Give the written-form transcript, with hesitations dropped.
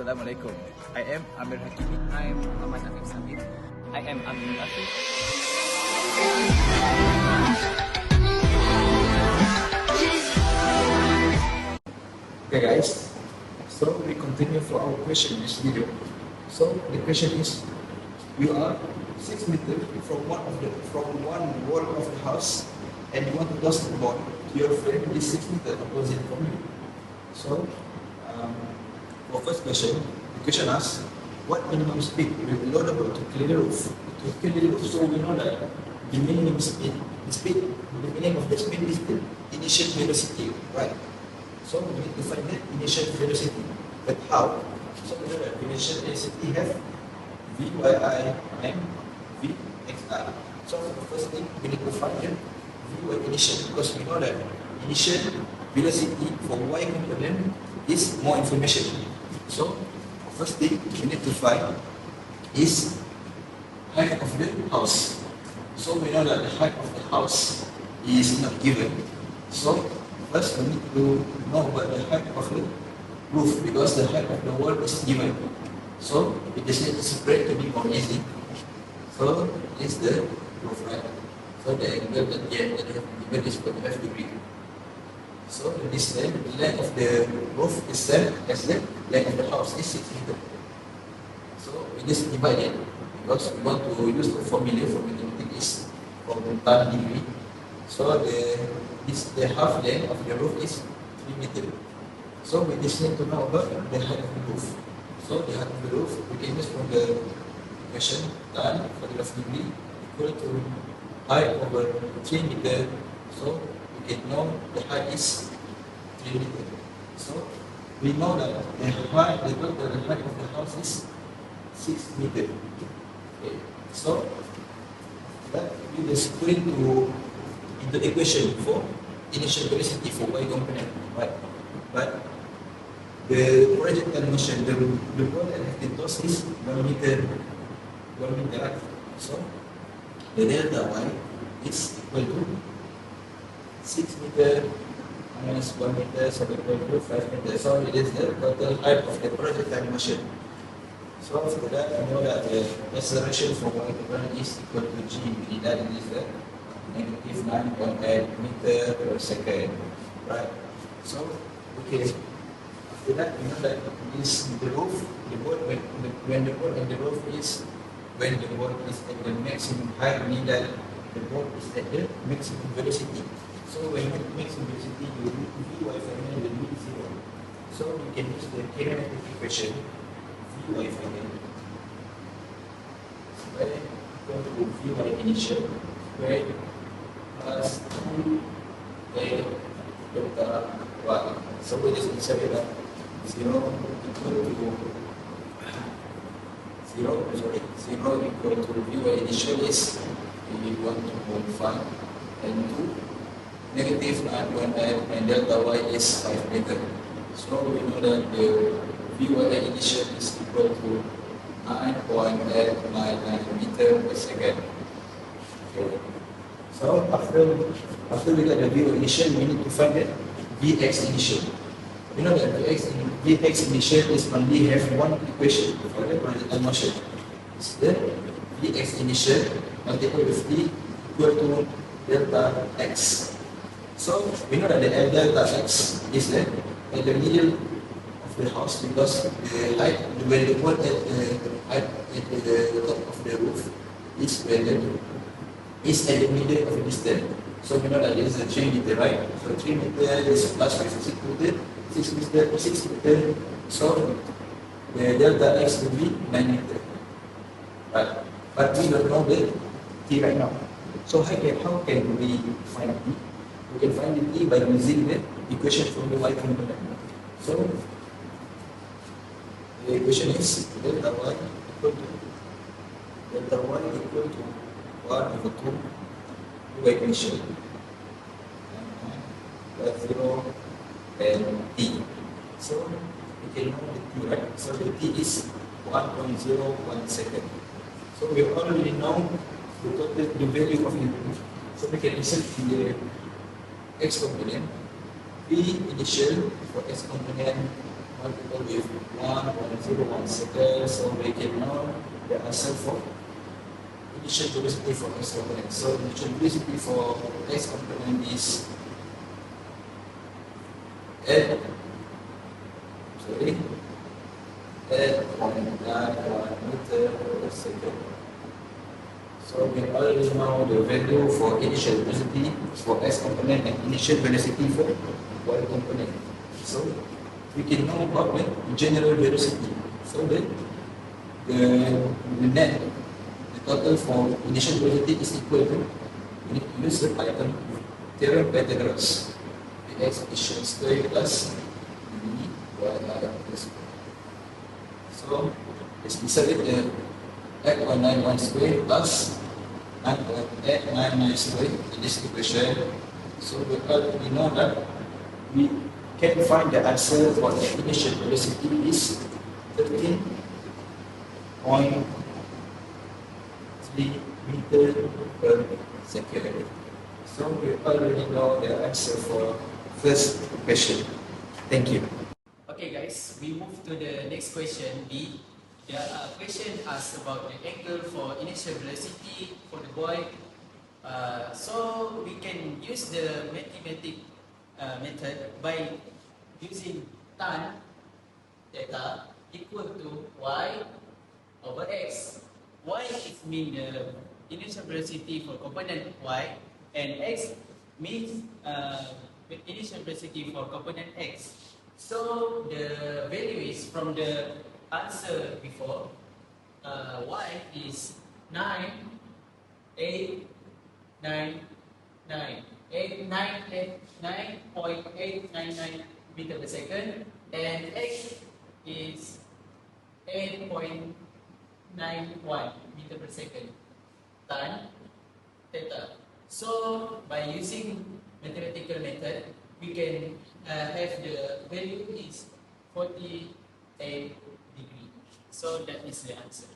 Assalamualaikum. I am Amir. I am Afif Samir. I am Amir. Okay guys, so we continue for our question in this video. So the question is, you are 6 meters from one wall of the house and you want to toss the ball to your friend who is 6 meters opposite from you. So for first question, the question asks, what minimum speed will be allowable to clear the roof? To clear the roof, so we know that the minimum speed, the meaning of the speed is the initial velocity, right? So we need to find the initial velocity. But how? So we know that initial velocity have Vyi and Vxi. So the first thing we need to find the Vy initial, because we know that initial velocity for y component is more information. So first thing we need to find is height of the house. So we know that the height of the house is not given. So first we need to know about the height of the roof, because the height of the wall is given. So we just need to separate to be more easy. So this is the roof, right? So the angle that they have given is 45 degrees. So the distance, the length of the roof is same as the length of the house is 6 meters. So we just divide it, because we want to use the formula for mathematics for tan degree. So the half length of the roof is 3 meters. So we just need to know about the height of the roof. So the height of the roof we can use from the equation tan 45 degree equal to height over 3 meters. So we can know the height is 3 meters. So we know that the height of the house is 6 meters. Okay. So that we just put into the equation for initial velocity for y component, right? But the projectile motion, the ball that has been tossed is 1 meter, right? So the delta y is equal to 6 meter minus 1 meter, so equal to 5 meters. So it is the total height of the projectile motion. So after that, we know that the acceleration for y component is equal to g, meaning that it is the negative 9.8 meter per second, right? So, okay, after that, we know that this the roof, the ball, when the ball and the roof is, when the ball is at the maximum height, meaning that the ball is at the maximum velocity. So when you maximum velocity, you Vy final will be 0. So you can use the kinematic equation Vy final square equal to Vy initial square plus 2a delta y. So we just insert that 0 equal to 0 equal to Vy initial is 1.5 and 2 negative 9.8 and delta y is 5 meter. So we know that the Vy initial is equal to 9.899 meter per second. Okay. So after we got the Vy initial, we need to find the Vx initial. You know that Vx initial is only have one equation for the projectile motion. It's the Vx initial multiplied with t equal to delta x. So we know that the delta x is at the middle of the house, because the height, when the ball at the top of the roof is at the middle of the distance. So we know that this is a 3 meter, right? So 3 meter is plus 6 meter, 6 meter. So the delta x will be 9 meter, right? But we don't know the t right now. So how can we find t? We can find the t by using the equation from the y component. So the equation is delta y equal to 1 over 2 y initial plus 0 and t. So we can know the t, right? So the t is 1.01 second. So we already know the value of it. So we can insert the x component, v initial for x component multiple with 1.01 second, so we can know the answer for initial velocity for x component. So initial velocity for x component is at 0.91 meter per second. So we already know the value for initial velocity for x component and initial velocity for y component. So we can know about the general velocity. So the net, the total for initial velocity is equal to, we need to use the Python theorem Pythagoras. X is square plus b y plus. So let's insert the 8.91 square plus 9.899 square in this equation. So we know that we can find the answer for the initial velocity is 13.3 meter per second. So we already know the answer for first question. Thank you. Okay guys, we move to the next question B. The question asks about the angle for initial velocity for the boy. So we can use the mathematic method by using tan theta equal to y over x. Y is mean the initial velocity for component y, and x means initial velocity for component x. So the value is from the answer before. Y is 9.899 meter per second, and x is 8.91 meter per second tan theta. So by using mathematical method, we can have the value is 48 degree. So that is the answer.